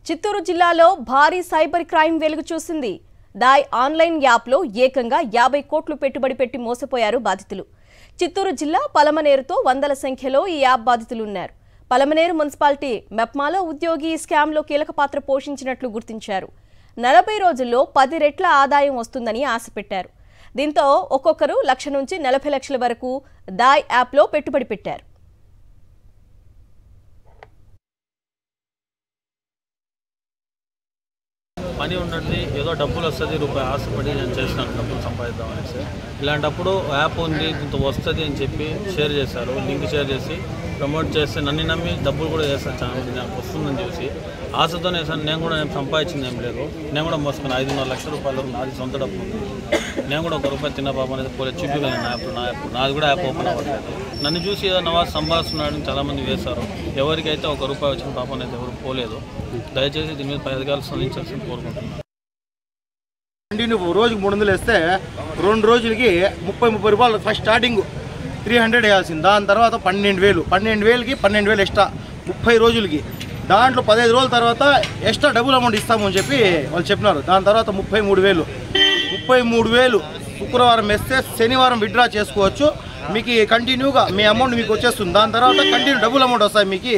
చిత్తూరు జిల్లాలో భారీ cyber crime వెలుగు చూసింది. దాయ్ ఆన్లైన్ యాప్లో ఏకంగా 50 కోట్లు పెట్టుబడి పెట్టి మోసపోయారు బాధితులు. చిత్తూరు జిల్లా పలమనేరుతో వందల సంఖ్యలో ఈ యాప్ బాధితులు ఉన్నారు. పలమనేరు మున్సిపాలిటీ మెప్మాలో ఉద్యోగి ఈ స్కామ్లో కీలక పాత్ర పోషించినట్లు గుర్తించారు. 40 రోజుల్లో 10 రెట్ల ఆదాయం వస్తుందని ఆశ పెట్టారు. దీంతో ఒక్కొక్కరు 1 లక్ష నుంచి 40 లక్షల వరకు దాయ్ యాప్లో పెట్టుబడి పెట్టారు. మనీ ఉన్నది ఏదో డబ్బులు వస్తుంది రూపాయి ఆశపడి నేను చేసినాను డబ్బులు సంపాదిద్దామనేసి. ఇలాంటప్పుడు యాప్ ఉంది దీంతో వస్తుంది అని చెప్పి షేర్ చేశారు, లింక్ షేర్ చేసి ప్రమోట్ చేస్తే నన్ను నమ్మి డబ్బులు కూడా చేస్తాను. చాలా మంది నాకు వస్తుందని చూసి ఆశతోనే వేసాను. నేను కూడా సంపాదించింది ఏం లేదు. నేను కూడా మోసుకుని 5.5 లక్షల రూపాయలు నాది సొంత డబ్బు ఉంది. నేను కూడా 1 రూపాయి తిన్న పాప అనేది పోలే చూపిపోయాను. నాది కూడా యాప్ ఓపెన్ అవ్వట్లేదు. నన్ను చూసి ఏదో నవాజ్ సంపాదిస్తున్నాడని చాలామంది వేశారు. ఎవరికైతే 1 రూపాయి వచ్చిన పాప అనేది ఎవరు పోలేదు. దయచేసి దీని మీద పై అధికారులు స్పందించాల్సింది కోరుకుంటున్నాను. రోజుకి 300 వేస్తే 2 రోజులకి 30 రూపాయలు. First starting 300 వేయాల్సింది. దాని తర్వాత 12,000కి 12,000 ఎక్స్ట్రా 30 రోజులకి. దాంట్లో 15 రోజుల తర్వాత ఎక్స్ట్రా డబుల్ అమౌంట్ ఇస్తామని చెప్పి వాళ్ళు చెప్పినారు. దాని తర్వాత 33,000 శుక్రవారం వేస్తే శనివారం విత్డ్రా చేసుకోవచ్చు. మీకు కంటిన్యూగా మీ అమౌంట్ మీకు వచ్చేస్తుంది. దాని తర్వాత కంటిన్యూ డబుల్ అమౌంట్ వస్తాయి మీకు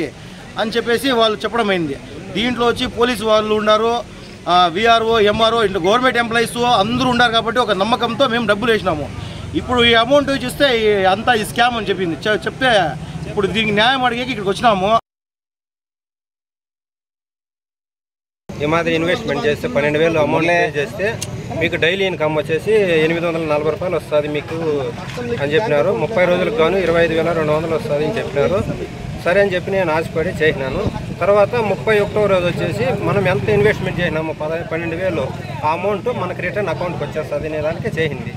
అని చెప్పేసి వాళ్ళు చెప్పడం అయింది. దీంట్లో వచ్చి పోలీసు వాళ్ళు ఉన్నారు, విఆర్ఓ, ఎంఆర్ఓ, గవర్నమెంట్ ఎంప్లాయీస్ అందరూ ఉన్నారు. కాబట్టి ఒక నమ్మకంతో మేము డబ్బులు వేసినాము. ఇప్పుడు ఈ అమౌంట్ చూస్తే అంతా ఈ స్కామ్ అని చెప్పింది. చెప్తే ఇప్పుడు దీనికి న్యాయం అడిగేకి ఇక్కడికి వచ్చినాము. ఈ మాదిరి ఇన్వెస్ట్మెంట్ చేస్తే 12,000 అమౌంట్ పే చేస్తే మీకు డైలీ ఇన్కమ్ వచ్చేసి 840 రూపాయలు వస్తుంది మీకు అని చెప్పినారు. 30 రోజులకు గాను 25,200 వస్తుంది అని చెప్పినారు. సరే అని చెప్పి నేను ఆశపడి చేసినాను. తర్వాత 31వ రోజు వచ్చేసి మనం ఎంత ఇన్వెస్ట్మెంట్ చేసినాము 12,000 ఆ అమౌంట్ మనకు రిటర్న్ అకౌంట్కి వచ్చేస్తుంది అనే దానికి చేసింది.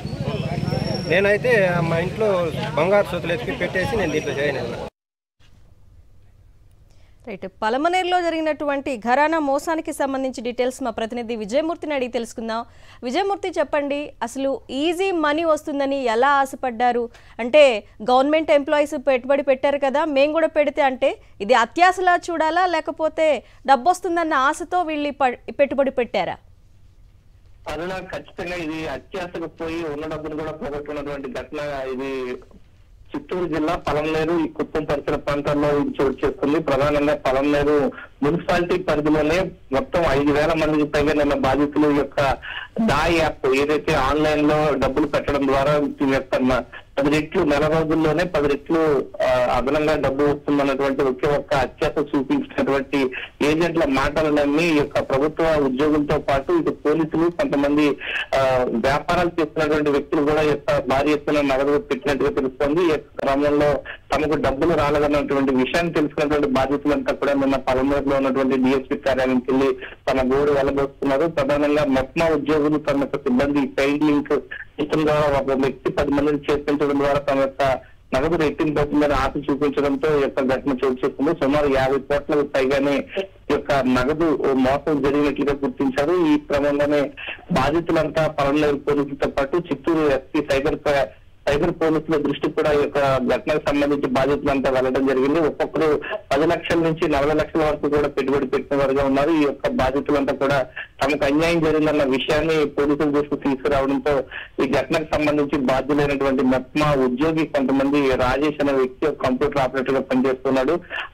నేనైతే మా ఇంట్లో బంగారు సూతులు ఎత్తికి పెట్టేసి నేను దీంట్లో చేయను. రైట్, పలమనేరులో జరిగినటువంటి ఘరానా మోసానికి సంబంధించి డీటెయిల్స్ మా ప్రతినిధి విజయమూర్తిని అడిగి తెలుసుకుందాం. విజయమూర్తి, చెప్పండి, అసలు ఈజీ మనీ వస్తుందని ఎలా ఆశపడ్డారు? అంటే గవర్నమెంట్ ఎంప్లాయీస్ పెట్టుబడి పెట్టారు కదా, మేము కూడా పెడితే అంటే ఇది అత్యాశలా చూడాలా, లేకపోతే డబ్బు వస్తుందన్న ఆశతో వీళ్ళు పెట్టుబడి పెట్టారా? అరుణ, ఖచ్చితంగా ఇది అత్యాశకు పోయి ఉన్న డబ్బును కూడా పోగొట్టుకున్నటువంటి ఘటన. ఇది చిత్తూరు జిల్లా పలమనేరు, ఈ కుప్పం పరిసర ప్రాంతాల్లో ఇది చోటు చేసుకుంది. ప్రధానంగా పలమనేరు మున్సిపాలిటీ పరిధిలోనే మొత్తం 5,000 మందికి పైగా నిన్న బాధితులు యొక్క దాయ్ యాప్ ఏదైతే ఆన్లైన్ లో డబ్బులు పెట్టడం ద్వారా 10 రెట్లు 4 రోజుల్లోనే 10 రెట్లు అదనంగా డబ్బు వస్తుందన్నటువంటి ఒకే ఒక్క అత్యాశ చూపించినటువంటి ఏజెంట్ల మాటలు నమ్మి ఈ యొక్క ప్రభుత్వ ఉద్యోగులతో పాటు ఇటు పోలీసులు, కొంతమంది వ్యాపారాలు చేస్తున్నటువంటి వ్యక్తులు కూడా భారీ ఎత్తున నగదు పెట్టినట్టుగా తెలుస్తోంది. ఈ క్రమంలో తమకు డబ్బులు రాలేదన్నటువంటి విషయాన్ని తెలుసుకున్నటువంటి బాధితులంతా కూడా నిన్న పలమూరులో ఉన్నటువంటి డిఎస్పీ కార్యాలయానికి వెళ్లి తమ గోడు వెళ్లబోస్తున్నారు. ప్రధానంగా మెప్మా ఉద్యోగులు తమ యొక్క సిబ్బంది పెయిడ్ లింక్ సిస్టమ్ ద్వారా ఒక వ్యక్తి 10 మందిని చేర్పించడం ద్వారా తమ యొక్క నగదు రెట్టింపోతుందని ఆశ చూపించడంతో ఈ యొక్క ఘటన చోటు చేసుకుంది. సుమారు 50 కోట్లకు పైగానే ఈ యొక్క నగదు మోసం జరిగినట్లుగా గుర్తించారు. ఈ క్రమంలోనే బాధితులంతా పలమనేరు పోలీసులతో పాటు చిత్తూరు ఎస్పీ సైబర్ పోలీసుల దృష్టి కూడా ఈ యొక్క ఘటనకు సంబంధించి బాధితులంతా వెళ్లడం జరిగింది. ఒక్కొక్కరు 10 లక్షల నుంచి 40 లక్షల వరకు కూడా పెట్టుబడి పెట్టిన వారుగా ఉన్నారు. ఈ యొక్క బాధితులంతా కూడా తమకు అన్యాయం జరిగిందన్న విషయాన్ని పోలీసుల దృష్టికి తీసుకురావడంతో ఈ ఘటనకు సంబంధించి బాధ్యులైనటువంటి మెప్మా ఉద్యోగి కొంతమంది రాజేష్ అనే వ్యక్తి కంప్యూటర్ ఆపరేటర్ గా పనిచేస్తున్నాడు.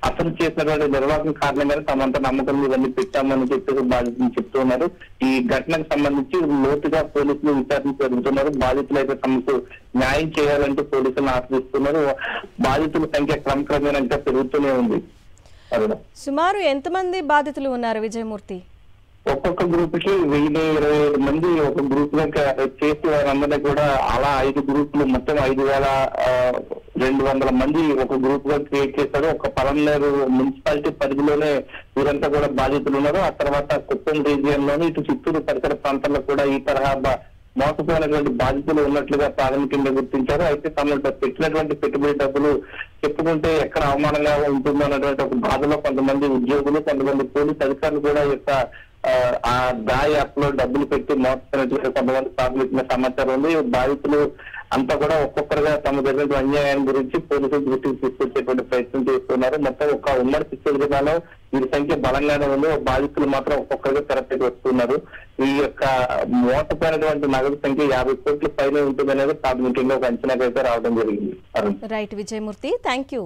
అతను చేసినటువంటి నిర్వాహకం కారణంగానే తమంతా నమ్మకం ఇవన్నీ పెట్టామని చెప్పేసి బాధితులు చెప్తున్నారు. ఈ ఘటనకు సంబంధించి లోతుగా పోలీసులు విచారణ జరుగుతున్నారు. బాధితులు అయితే తమకు న్యాయం చేయాలంటూ పోలీసులను ఆశ్రయిస్తున్నారు. బాధితుల సంఖ్య క్రమక్రమేణా ఇంకా పెరుగుతూనే ఉంది. సుమారు ఎంతమంది బాధితులు ఉన్నారు విజయమూర్తి? ఒక్కొక్క గ్రూప్ కి 1,025 మంది ఒక గ్రూప్ గా చేసి వారందరినీ కూడా అలా 5 గ్రూపులు మొత్తం 5,200 మంది ఒక గ్రూప్ గా క్రియేట్ చేశారు. ఒక పలమనేరు మున్సిపాలిటీ పరిధిలోనే వీరంతా కూడా బాధితులు ఉన్నారు. ఆ తర్వాత కుప్పం రీజియన్ లోని ఇటు చిత్తూరు పరిసర ప్రాంతాల్లో కూడా ఈ తరహా మోసపోయినటువంటి బాధితులు ఉన్నట్లుగా ప్రాథమికంగా గుర్తించారు. అయితే తమ పెట్టినటువంటి పెట్టుబడి డబ్బులు చెప్పుకుంటే ఎక్కడ అవమానంగా ఉంటుందో అన్నటువంటి ఒక బాధలో కొంతమంది ఉద్యోగులు, కొంతమంది పోలీసు అధికారులు కూడా ఈ యొక్క ఆ దాయ్ యాప్ లో డబ్బులు పెట్టి మోసపోయినట్లుగా కొంతమంది ప్రాథమికంగా సమాచారం ఉంది. బాధితులు అంతా కూడా ఒక్కొక్కరుగా తమ జరిగిన అన్యాయం గురించి పోలీసులు దృష్టికి తీసుకొచ్చేటువంటి ప్రయత్నం చేస్తున్నారు. మొత్తం ఒక ఉమ్మడి చిత్తూరు జిల్లాలో వీరి సంఖ్య బలంగానే ఉంది. బాధితులు మాత్రం ఒక్కొక్కరుగా తెరపైకి వస్తున్నారు. ఈ యొక్క మోసపోయినటువంటి నగదు సంఖ్య 50 కోట్ల పైన ఉంటుందనేది ప్రాథమికంగా ఒక అంచనాకైతే రావడం జరిగింది. Right Vijayamurthy, thank you.